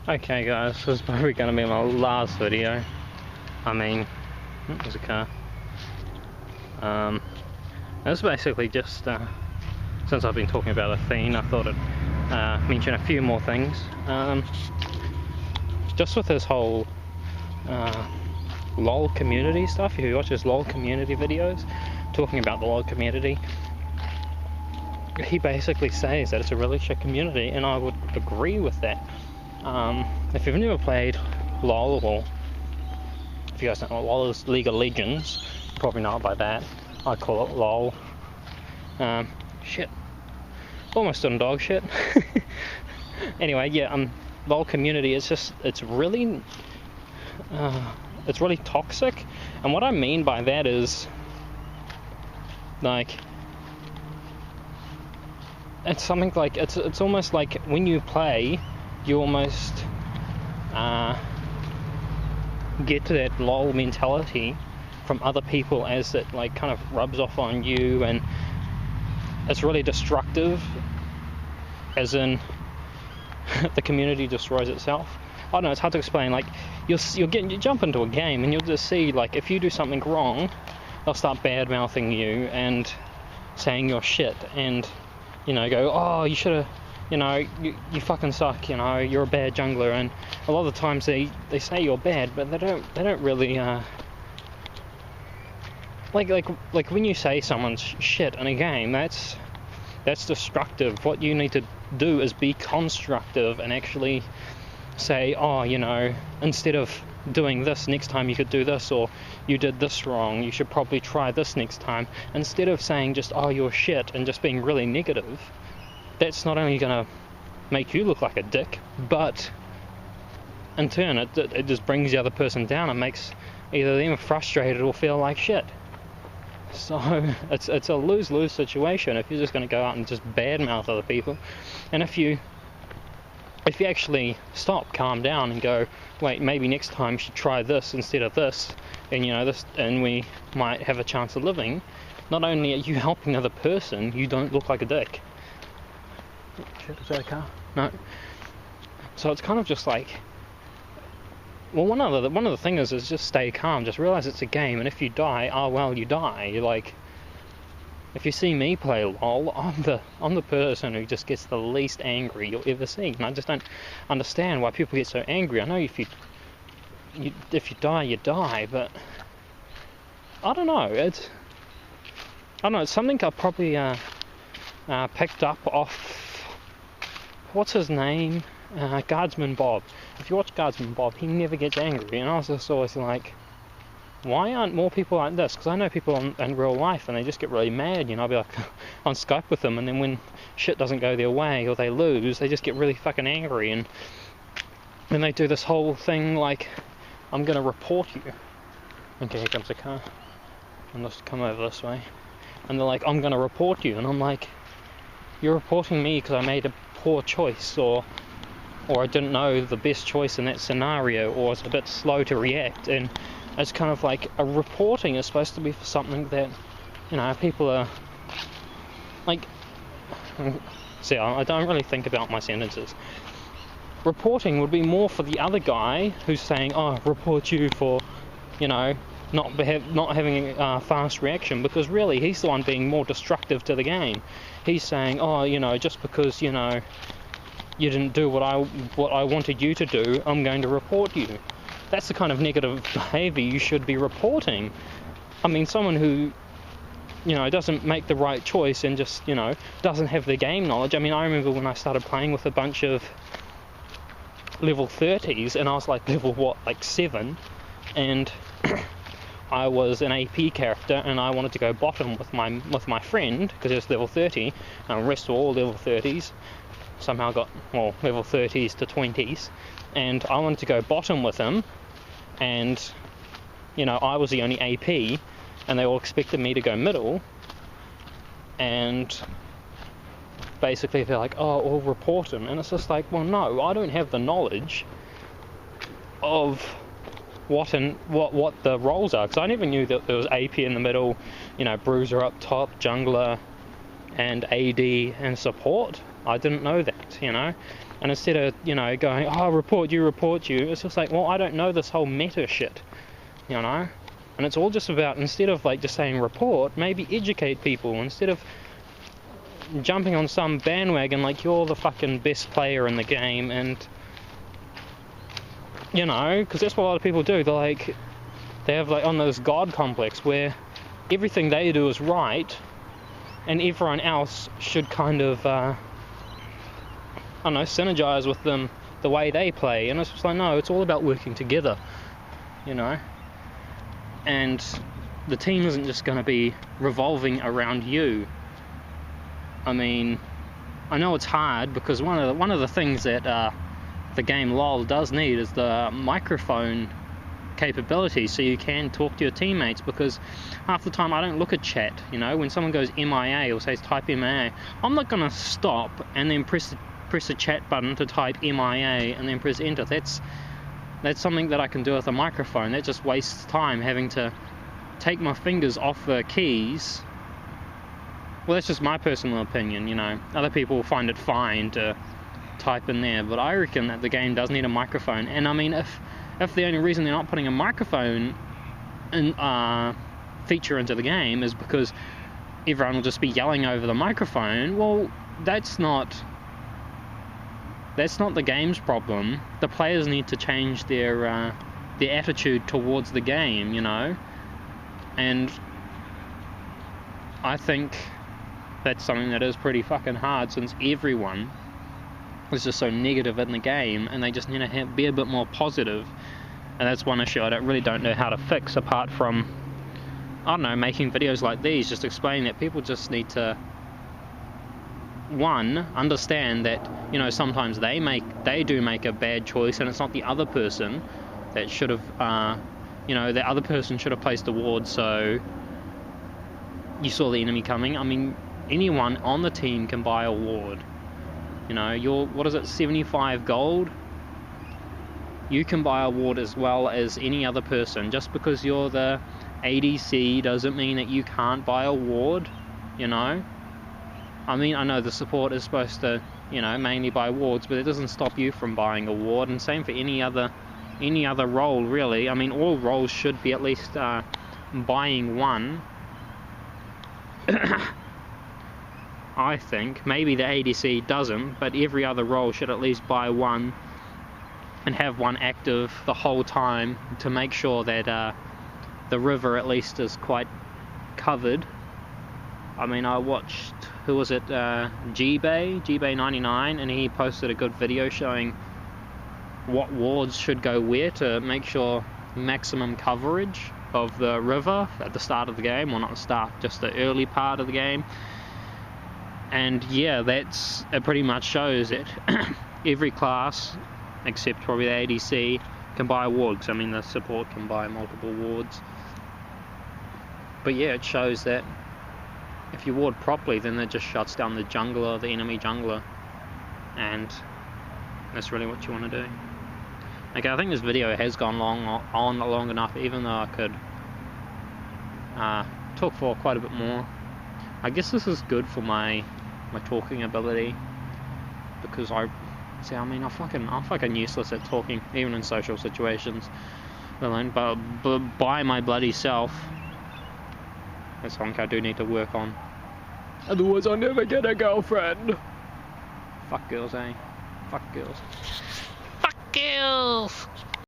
Okay guys, this is probably going to be my last video. I mean, there's a car. This is basically just, since I've been talking about Athene, I thought I'd mention a few more things. Just with this whole LOL community stuff, if you watch his LOL community videos, talking about the LOL community, he basically says that it's a really shit community, and I would agree with that. If you've never played LOL, or if you guys don't know what LOL is, League of Legends, you probably know it by that. I call it LOL. Shit. Almost done dog shit. Anyway, yeah, LOL community is just, it's really toxic, and what I mean by that is, like, it's something like, it's almost like when you play, you almost get to that LOL mentality from other people, as it like kind of rubs off on you, and it's really destructive, as in the community destroys itself. I don't know, it's hard to explain. Like, you jump into a game and you'll just see, like, if you do something wrong, they'll start bad mouthing you and saying you're shit, and you know, go, oh, you should have, you know, you fucking suck, you know, you're a bad jungler. And a lot of the times they say you're bad, but they don't really like when you say someone's shit in a game, that's destructive. What you need to do is be constructive and actually say, oh, you know, instead of doing this, next time you could do this, or you did this wrong, you should probably try this next time, instead of saying just, oh, you're shit, and just being really negative. That's not only gonna make you look like a dick, but in turn it just brings the other person down and makes either them frustrated or feel like shit. So it's a lose-lose situation if you're just going to go out and just badmouth other people. And if you actually stop, calm down, and go, wait, maybe next time you should try this instead of this, and you know this, and we might have a chance of living. Not only are you helping the other person, you don't look like a dick. Shit, is that a car? No. So it's kind of just like, well, one of the things is just stay calm. Just realize it's a game, and if you die, oh well, you die. You're like, if you see me play LOL, I'm the person who just gets the least angry you'll ever see, and I just don't understand why people get so angry. I know if you die, you die, but I don't know. It's something I probably picked up off, what's his name? Guardsman Bob. If you watch Guardsman Bob, he never gets angry, and I was just always like, why aren't more people like this? Because I know people in real life, and they just get really mad, you know. I'll be like on Skype with them, and then when shit doesn't go their way or they lose, they just get really fucking angry, and then they do this whole thing like, I'm gonna report you. Okay, here comes a car, and let's come over this way, and they're like, I'm gonna report you, and I'm like, you're reporting me because I made a poor choice, or I didn't know the best choice in that scenario, or was a bit slow to react. And it's kind of like, a reporting is supposed to be for something that, you know, people are like, see, I don't really think about my sentences. Reporting would be more for the other guy who's saying, oh, report you for, you know, not having a fast reaction, because really he's the one being more destructive to the game. He's saying, oh, you know, just because, you know, you didn't do what I wanted you to do, I'm going to report you. That's the kind of negative behaviour you should be reporting. I mean, someone who, you know, doesn't make the right choice and just, you know, doesn't have the game knowledge. I mean, I remember when I started playing with a bunch of level 30s, and I was like level, what, like 7, and I was an AP character, and I wanted to go bottom with my friend, because he was level 30, and the rest were all level 30s. Somehow got, well, level 30s to 20s, and I wanted to go bottom with him, and, you know, I was the only AP, and they all expected me to go middle, and basically they're like, oh, we'll report him, and it's just like, well, no, I don't have the knowledge of what the roles are, because I never knew that there was AP in the middle, you know, bruiser up top, jungler, and AD and support. I didn't know that, you know. And instead of, you know, going, oh, report you, it's just like, well, I don't know this whole meta shit, you know? And it's all just about, instead of like just saying report, maybe educate people. Instead of jumping on some bandwagon like you're the fucking best player in the game, and, you know, because that's what a lot of people do. They're like, they have like on this god complex where everything they do is right, and everyone else should kind of, I don't know, synergize with them the way they play. And it's just like, no, it's all about working together, you know? And the team isn't just going to be revolving around you. I mean, I know it's hard because one of the things that the game LOL does need is the microphone capability, so you can talk to your teammates, because half the time I don't look at chat, you know, when someone goes MIA or says type MIA, I'm not going to stop and then press the chat button to type MIA and then press enter. That's something that I can do with a microphone. That just wastes time having to take my fingers off the keys. Well, that's just my personal opinion, you know. Other people find it fine to type in there, but I reckon that the game does need a microphone. And I mean, if the only reason they're not putting a microphone feature into the game is because everyone will just be yelling over the microphone, well, that's not the game's problem. The players need to change their attitude towards the game, you know. And I think that's something that is pretty fucking hard, since everyone is just so negative in the game, and they just need to be a bit more positive. And that's one issue I really don't know how to fix, apart from, I don't know, making videos like these, just explaining that people just need to, one, understand that, you know, sometimes they do make a bad choice, and it's not the other person that should have, you know, the other person should have placed a ward, so you saw the enemy coming. I mean, anyone on the team can buy a ward. You know, you're, what is it, 75 gold? You can buy a ward as well as any other person. Just because you're the ADC doesn't mean that you can't buy a ward, you know? I mean, I know the support is supposed to, you know, mainly buy wards, but it doesn't stop you from buying a ward, and same for any other role, really. I mean, all roles should be at least buying one. I think. Maybe the ADC doesn't, but every other role should at least buy one and have one active the whole time to make sure that the river at least is quite covered. I mean, I watched, who was it, Gbay99, and he posted a good video showing what wards should go where to make sure maximum coverage of the river at the start of the game. Well, not the start, just the early part of the game. And yeah, it pretty much shows that every class, except probably the ADC, can buy a ward, because I mean the support can buy multiple wards. But yeah, it shows that if you ward properly, then that just shuts down the jungler, the enemy jungler, and that's really what you want to do. Okay, I think this video has gone long enough, even though I could talk for quite a bit more. I guess this is good for my talking ability, because I'm fucking useless at talking, even in social situations. But by my bloody self, that's something I do need to work on. Otherwise I'll never get a girlfriend. Fuck girls, eh? Fuck girls. Fuck girls!